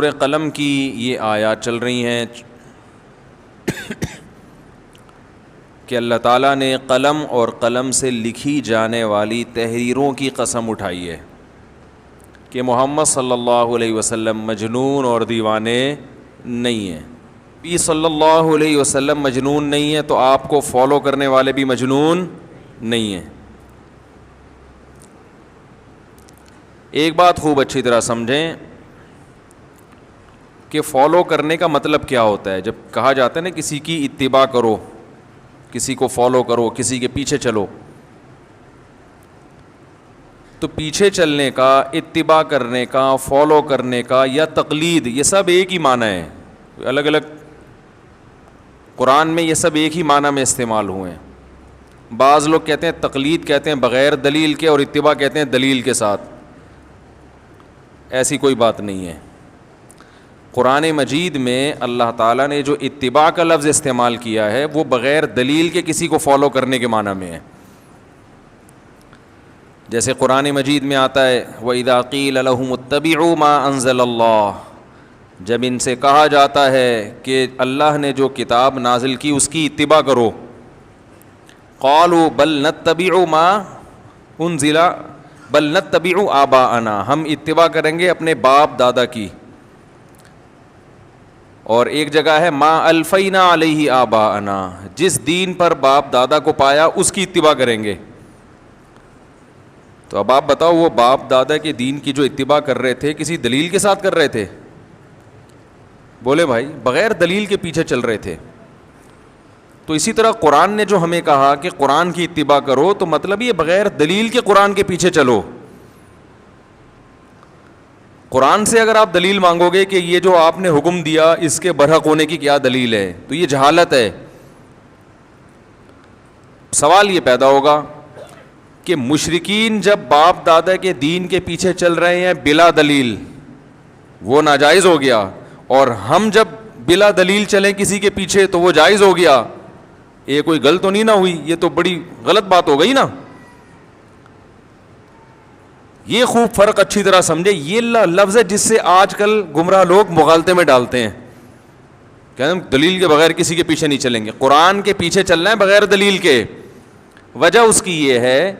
سورہ قلم کی یہ آیات چل رہی ہیں کہ اللہ تعالیٰ نے قلم اور قلم سے لکھی جانے والی تحریروں کی قسم اٹھائی ہے کہ محمد صلی اللہ علیہ وسلم مجنون اور دیوانے نہیں ہیں. نبی صلی اللہ علیہ وسلم مجنون نہیں ہے تو آپ کو فالو کرنے والے بھی مجنون نہیں ہیں. ایک بات خوب اچھی طرح سمجھیں کہ فالو کرنے کا مطلب کیا ہوتا ہے. جب کہا جاتا ہے نا کسی کی اتباع کرو, کسی کو فالو کرو, کسی کے پیچھے چلو, تو پیچھے چلنے کا, اتباع کرنے کا, فالو کرنے کا یا تقلید, یہ سب ایک ہی معنی ہے. الگ الگ قرآن میں یہ سب ایک ہی معنی میں استعمال ہوئے ہیں. بعض لوگ کہتے ہیں تقلید کہتے ہیں بغیر دلیل کے, اور اتباع کہتے ہیں دلیل کے ساتھ. ایسی کوئی بات نہیں ہے. قرآن مجید میں اللہ تعالیٰ نے جو اتباع کا لفظ استعمال کیا ہے وہ بغیر دلیل کے کسی کو فالو کرنے کے معنی میں ہے. جیسے قرآن مجید میں آتا ہے وَإِذَا قِيلَ لَهُمُ اتَّبِعُوا مَا أَنزَلَ اللَّهُ, جب ان سے کہا جاتا ہے کہ اللہ نے جو کتاب نازل کی اس کی اتباع کرو, قَالُوا بَلْ نَتَّبِعُ مَا أُنزِلَ بَلْ نَتَّبِعُ آبَاءَنَا, ہم اتباع کریں گے اپنے باپ دادا کی. اور ایک جگہ ہے ما الفینا علیہ آباءنا, جس دین پر باپ دادا کو پایا اس کی اتباع کریں گے. تو اب آپ بتاؤ وہ باپ دادا کے دین کی جو اتباع کر رہے تھے کسی دلیل کے ساتھ کر رہے تھے؟ بولے بھائی, بغیر دلیل کے پیچھے چل رہے تھے. تو اسی طرح قرآن نے جو ہمیں کہا کہ قرآن کی اتباع کرو تو مطلب یہ بغیر دلیل کے قرآن کے پیچھے چلو. قرآن سے اگر آپ دلیل مانگو گے کہ یہ جو آپ نے حکم دیا اس کے برحق ہونے کی کیا دلیل ہے, تو یہ جہالت ہے. سوال یہ پیدا ہوگا کہ مشرکین جب باپ دادا کے دین کے پیچھے چل رہے ہیں بلا دلیل, وہ ناجائز ہو گیا, اور ہم جب بلا دلیل چلیں کسی کے پیچھے تو وہ جائز ہو گیا. یہ کوئی غلط تو نہیں نہ ہوئی, یہ تو بڑی غلط بات ہو گئی نا. یہ خوب فرق اچھی طرح سمجھے. یہ لفظ ہے جس سے آج کل گمراہ لوگ مغالطے میں ڈالتے ہیں کہ ہم دلیل کے بغیر کسی کے پیچھے نہیں چلیں گے. قرآن کے پیچھے چلنا ہے بغیر دلیل کے. وجہ اس کی یہ ہے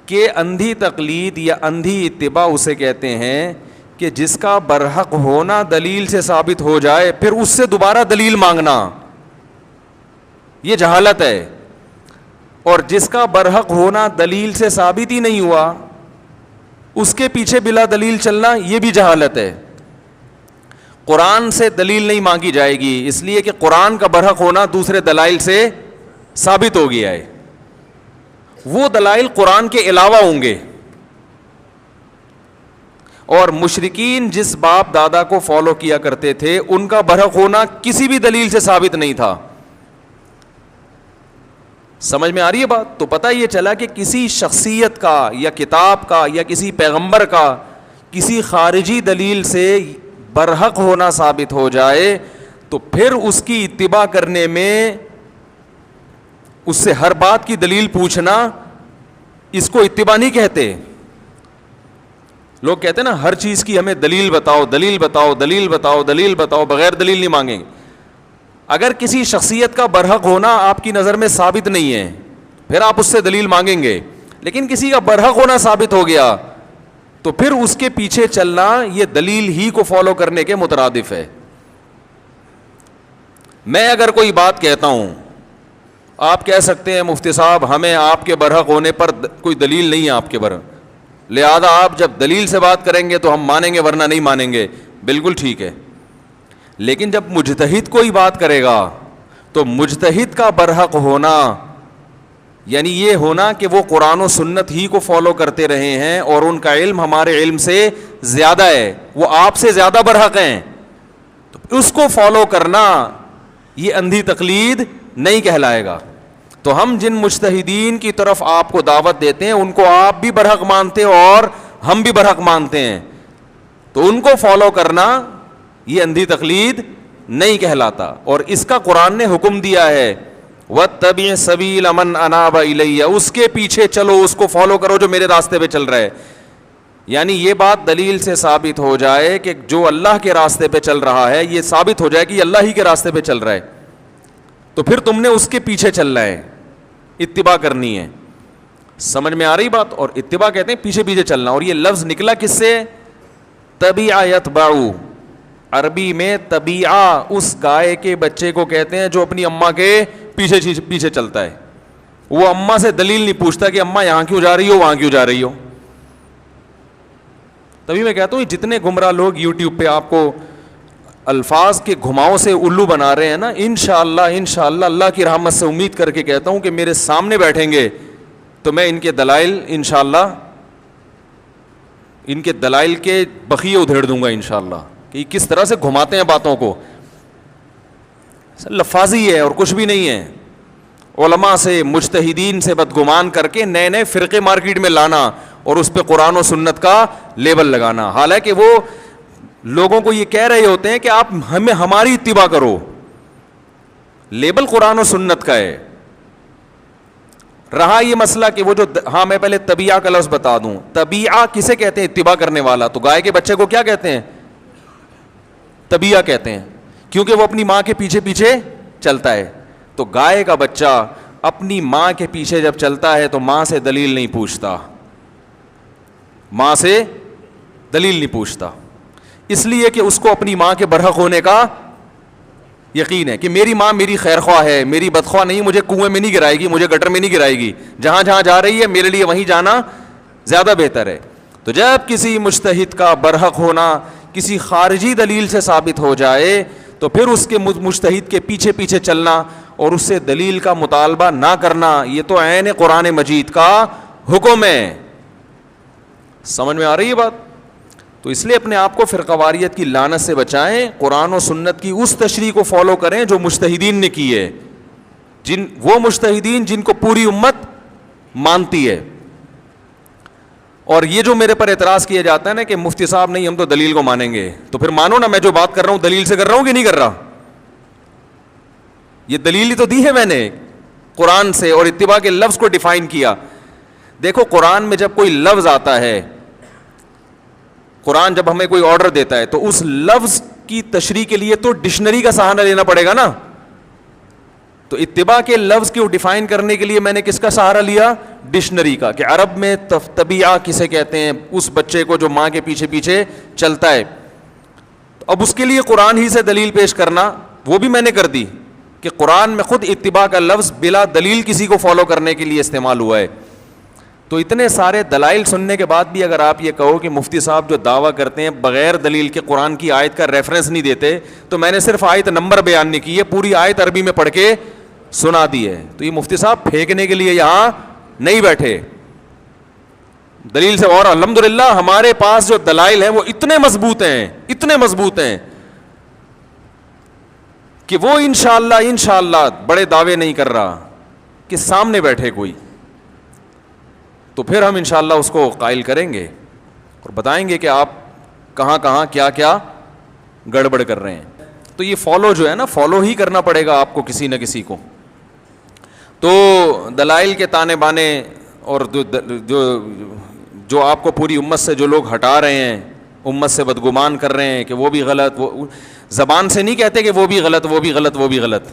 کہ اندھی تقلید یا اندھی اتباع اسے کہتے ہیں کہ جس کا برحق ہونا دلیل سے ثابت ہو جائے پھر اس سے دوبارہ دلیل مانگنا, یہ جہالت ہے. اور جس کا برحق ہونا دلیل سے ثابت ہی نہیں ہوا اس کے پیچھے بلا دلیل چلنا یہ بھی جہالت ہے. قرآن سے دلیل نہیں مانگی جائے گی اس لیے کہ قرآن کا برحق ہونا دوسرے دلائل سے ثابت ہو گیا ہے. وہ دلائل قرآن کے علاوہ ہوں گے. اور مشرکین جس باپ دادا کو فالو کیا کرتے تھے ان کا برحق ہونا کسی بھی دلیل سے ثابت نہیں تھا. سمجھ میں آ رہی ہے بات؟ تو پتہ یہ چلا کہ کسی شخصیت کا یا کتاب کا یا کسی پیغمبر کا کسی خارجی دلیل سے برحق ہونا ثابت ہو جائے تو پھر اس کی اتباع کرنے میں اس سے ہر بات کی دلیل پوچھنا اس کو اتباع نہیں کہتے. لوگ کہتے ہیں نا ہر چیز کی ہمیں دلیل بتاؤ, دلیل بتاؤ, دلیل بتاؤ, دلیل بتاؤ, بغیر دلیل نہیں مانگیں گے. اگر کسی شخصیت کا برحق ہونا آپ کی نظر میں ثابت نہیں ہے پھر آپ اس سے دلیل مانگیں گے. لیکن کسی کا برحق ہونا ثابت ہو گیا تو پھر اس کے پیچھے چلنا یہ دلیل ہی کو فالو کرنے کے مترادف ہے. میں اگر کوئی بات کہتا ہوں آپ کہہ سکتے ہیں مفتی صاحب ہمیں آپ کے برحق ہونے پر کوئی دلیل نہیں ہے آپ کے برحق, لہذا آپ جب دلیل سے بات کریں گے تو ہم مانیں گے ورنہ نہیں مانیں گے. بالکل ٹھیک ہے. لیکن جب مجتہد کوئی بات کرے گا تو مجتہد کا برحق ہونا یعنی یہ ہونا کہ وہ قرآن و سنت ہی کو فالو کرتے رہے ہیں اور ان کا علم ہمارے علم سے زیادہ ہے, وہ آپ سے زیادہ برحق ہیں, تو اس کو فالو کرنا یہ اندھی تقلید نہیں کہلائے گا. تو ہم جن مجتہدین کی طرف آپ کو دعوت دیتے ہیں ان کو آپ بھی برحق مانتے ہیں اور ہم بھی برحق مانتے ہیں, تو ان کو فالو کرنا یہ اندھی تقلید نہیں کہلاتا. اور اس کا قرآن نے حکم دیا ہے وَاتَّبِعْ سَبِيلَ مَنْ أَنَابَ إِلَيَّ, اس کے پیچھے چلو, اس کو فالو کرو جو میرے راستے پہ چل رہا ہے. یعنی یہ بات دلیل سے ثابت ہو جائے کہ جو اللہ کے راستے پہ چل رہا ہے یہ ثابت ہو جائے کہ یہ اللہ ہی کے راستے پہ چل رہا ہے, تو پھر تم نے اس کے پیچھے چلنا ہے, اتباع کرنی ہے. سمجھ میں آ رہی بات؟ اور اتباع کہتے ہیں پیچھے پیچھے چلنا, اور یہ لفظ نکلا کس سے؟ تبیع یتبعو. عربی میں تبیع اس گائے کے بچے کو کہتے ہیں جو اپنی اماں کے پیچھے پیچھے چلتا ہے. وہ اماں سے دلیل نہیں پوچھتا کہ اماں یہاں کیوں جا رہی ہو, وہاں کیوں جا رہی ہو. تبھی میں کہتا ہوں جتنے گمراہ لوگ یوٹیوب پہ آپ کو الفاظ کے گھماؤں سے الو بنا رہے ہیں نا, انشاءاللہ اللہ کی رحمت سے امید کر کے کہتا ہوں کہ میرے سامنے بیٹھیں گے تو میں ان کے دلائل انشاءاللہ ان کے دلائل کے بخیے ادھیڑ دوں گا انشاءاللہ کہ یہ کس طرح سے گھماتے ہیں باتوں کو. لفاظی ہے اور کچھ بھی نہیں ہے. علماء سے مجتہدین سے بدگمان کر کے نئے نئے فرقے مارکیٹ میں لانا اور اس پہ قرآن و سنت کا لیبل لگانا, حالانکہ وہ لوگوں کو یہ کہہ رہے ہوتے ہیں کہ آپ ہماری اتباع کرو. لیبل قرآن و سنت کا ہے. رہا یہ مسئلہ کہ وہ جو ہاں میں پہلے تبیع کا لفظ بتا دوں. تبیع کسے کہتے ہیں؟ اتباع کرنے والا. تو گائے کے بچے کو کیا کہتے ہیں؟ تبیع کہتے ہیں, کیونکہ وہ اپنی ماں کے پیچھے پیچھے چلتا ہے. تو گائے کا بچہ اپنی ماں کے پیچھے جب چلتا ہے تو ماں سے دلیل نہیں پوچھتا, ماں سے دلیل نہیں پوچھتا, اس لیے کہ اس کو اپنی ماں کے برحق ہونے کا یقین ہے کہ میری ماں میری خیر خواہ ہے, میری بدخواہ نہیں, مجھے کنویں میں نہیں گرائے گی, مجھے گٹر میں نہیں گرائے گی, جہاں جہاں جا رہی ہے میرے لیے وہیں جانا زیادہ بہتر ہے. تو جب کسی مجتہد کا برحق ہونا کسی خارجی دلیل سے ثابت ہو جائے تو پھر اس کے مجتہد کے پیچھے پیچھے چلنا اور اس سے دلیل کا مطالبہ نہ کرنا, یہ تو عین قرآن مجید کا حکم ہے. سمجھ میں آ رہی ہے بات؟ تو اس لیے اپنے آپ کو فرقواریت کی لعنت سے بچائیں, قرآن و سنت کی اس تشریح کو فالو کریں جو مجتہدین نے کی ہے, وہ مجتہدین جن کو پوری امت مانتی ہے. اور یہ جو میرے پر اعتراض کیا جاتا ہے نا کہ مفتی صاحب نہیں ہم تو دلیل کو مانیں گے, تو پھر مانو نا میں جو بات کر رہا ہوں دلیل سے کر رہا ہوں کہ نہیں کر رہا. یہ دلیل ہی تو دی ہے میں نے قرآن سے, اور اتباع کے لفظ کو ڈیفائن کیا. دیکھو قرآن میں جب کوئی لفظ آتا ہے, قرآن جب ہمیں کوئی آرڈر دیتا ہے تو اس لفظ کی تشریح کے لیے تو ڈکشنری کا سہارا لینا پڑے گا نا. تو اتباع کے لفظ کو ڈیفائن کرنے کے لیے میں نے کس کا سہارا لیا؟ ڈکشنری کا, کہ عرب میں تبیع کسے کہتے ہیں؟ اس بچے کو جو ماں کے پیچھے پیچھے چلتا ہے. تو اب اس کے لیے قرآن ہی سے دلیل پیش کرنا وہ بھی میں نے کر دی کہ قرآن میں خود اتباع کا لفظ بلا دلیل کسی کو فالو کرنے کے لیے استعمال ہوا ہے. تو اتنے سارے دلائل سننے کے بعد بھی اگر آپ یہ کہو کہ مفتی صاحب جو دعویٰ کرتے ہیں بغیر دلیل کے قرآن کی آیت کا ریفرنس نہیں دیتے, تو میں نے صرف آیت نمبر بیان نہیں کی ہے, پوری آیت عربی میں پڑھ کے سنا دی ہے. تو یہ مفتی صاحب پھینکنے کے لیے یہاں نہیں بیٹھے دلیل سے, اور الحمدللہ ہمارے پاس جو دلائل ہیں وہ اتنے مضبوط ہیں کہ وہ انشاءاللہ بڑے دعوے نہیں کر رہا کہ سامنے بیٹھے کوئی, تو پھر ہم انشاءاللہ اس کو قائل کریں گے اور بتائیں گے کہ آپ کہاں کہاں کیا کیا گڑبڑ کر رہے ہیں. تو یہ فالو جو ہے نا, فالو ہی کرنا پڑے گا آپ کو کسی نہ کسی کو. تو دلائل کے تانے بانے اور جو آپ کو پوری امت سے جو لوگ ہٹا رہے ہیں, امت سے بدگمان کر رہے ہیں کہ وہ بھی غلط, وہ زبان سے نہیں کہتے کہ وہ بھی غلط,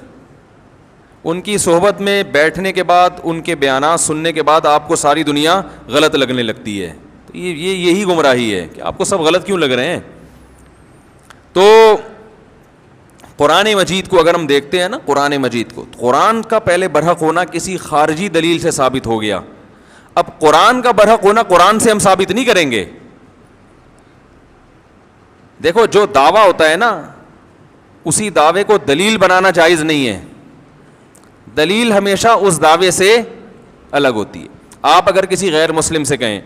ان کی صحبت میں بیٹھنے کے بعد, ان کے بیانات سننے کے بعد آپ کو ساری دنیا غلط لگنے لگتی ہے. تو یہی گمراہی ہے کہ آپ کو سب غلط کیوں لگ رہے ہیں. تو قرآن مجید کو اگر ہم دیکھتے ہیں نا, قرآن مجید کو, قرآن کا پہلے برحق ہونا کسی خارجی دلیل سے ثابت ہو گیا. اب قرآن کا برحق ہونا قرآن سے ہم ثابت نہیں کریں گے. دیکھو جو دعویٰ ہوتا ہے نا, اسی دعوے کو دلیل بنانا جائز نہیں ہے. دلیل ہمیشہ اس دعوے سے الگ ہوتی ہے. آپ اگر کسی غیر مسلم سے کہیں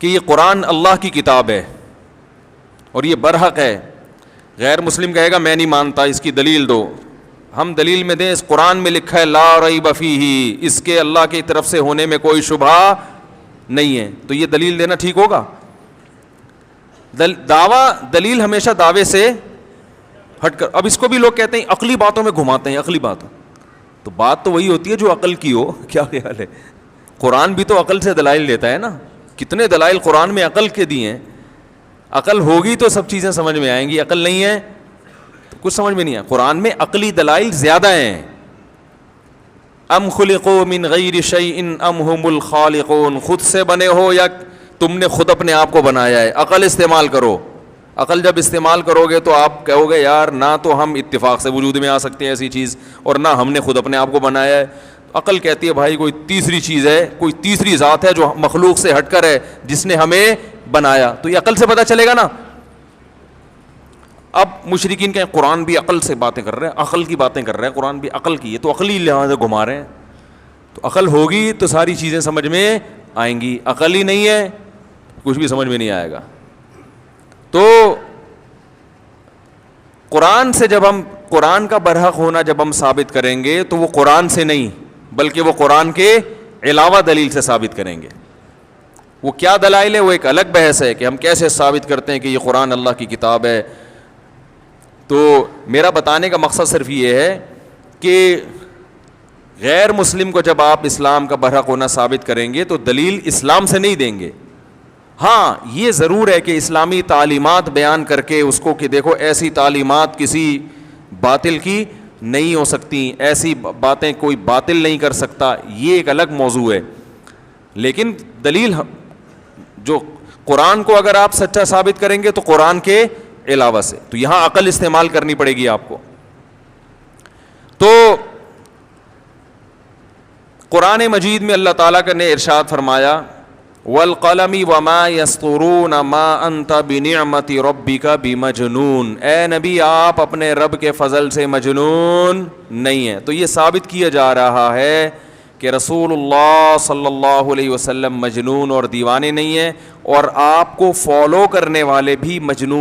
کہ یہ قرآن اللہ کی کتاب ہے اور یہ برحق ہے, غیر مسلم کہے گا میں نہیں مانتا, اس کی دلیل دو. ہم دلیل میں دیں, اس قرآن میں لکھا ہے لا ریب فیہ, اس کے اللہ کی طرف سے ہونے میں کوئی شبہ نہیں ہے, تو یہ دلیل دینا ٹھیک ہوگا؟ دلیل ہمیشہ دعوے سے ہٹ کر. اب اس کو بھی لوگ کہتے ہیں عقلی باتوں میں گھماتے ہیں, عقلی باتوں, تو بات تو وہی ہوتی ہے جو عقل کی ہو. کیا خیال ہے؟ قرآن بھی تو عقل سے دلائل دیتا ہے نا. کتنے دلائل قرآن میں عقل کے دیے ہیں. عقل ہوگی تو سب چیزیں سمجھ میں آئیں گی, عقل نہیں ہے تو کچھ سمجھ میں نہیں آئے. قرآن میں عقلی دلائل زیادہ ہیں. ام خلقوا من غیر شیء ام هم الخالقون, خود سے بنے ہو یا تم نے خود اپنے آپ کو بنایا ہے. عقل استعمال کرو. عقل جب استعمال کرو گے تو آپ کہو گے یار نہ تو ہم اتفاق سے وجود میں آ سکتے ہیں ایسی چیز, اور نہ ہم نے خود اپنے آپ کو بنایا ہے. عقل کہتی ہے بھائی کوئی تیسری چیز ہے, کوئی تیسری ذات ہے جو مخلوق سے ہٹ کر ہے, جس نے ہمیں بنایا. تو یہ عقل سے پتہ چلے گا نا. اب مشرکین کہیں قرآن بھی عقل سے باتیں کر رہے ہیں, عقل کی باتیں کر رہے ہیں, قرآن بھی عقل کی, یہ تو عقلی لحاظ سے گھما رہے ہیں. تو عقل ہوگی تو ساری چیزیں سمجھ میں آئیں گی, عقل ہی نہیں ہے کچھ بھی سمجھ میں نہیں آئے گا. تو قرآن سے جب ہم قرآن کا برحق ہونا جب ہم ثابت کریں گے تو وہ قرآن سے نہیں بلکہ وہ قرآن کے علاوہ دلیل سے ثابت کریں گے. وہ کیا دلائل ہے وہ ایک الگ بحث ہے کہ ہم کیسے ثابت کرتے ہیں کہ یہ قرآن اللہ کی کتاب ہے. تو میرا بتانے کا مقصد صرف یہ ہے کہ غیر مسلم کو جب آپ اسلام کا برحق ہونا ثابت کریں گے تو دلیل اسلام سے نہیں دیں گے. ہاں یہ ضرور ہے کہ اسلامی تعلیمات بیان کر کے اس کو کہ دیکھو ایسی تعلیمات کسی باطل کی نہیں ہو سکتی, ایسی باتیں کوئی باطل نہیں کر سکتا, یہ ایک الگ موضوع ہے. لیکن دلیل جو قرآن کو اگر آپ سچا ثابت کریں گے تو قرآن کے علاوہ سے, تو یہاں عقل استعمال کرنی پڑے گی آپ کو. تو قرآن مجید میں اللہ تعالیٰ نے ارشاد فرمایا والقلم وما يسطرون ما انت بنعمت ربک بمجنون, اے نبی آپ اپنے رب کے فضل سے مجنون نہیں ہیں. تو یہ ثابت کیا جا رہا ہے کہ رسول اللہ صلی اللہ علیہ وسلم مجنون اور دیوانے نہیں ہیں, اور آپ کو فالو کرنے والے بھی مجنون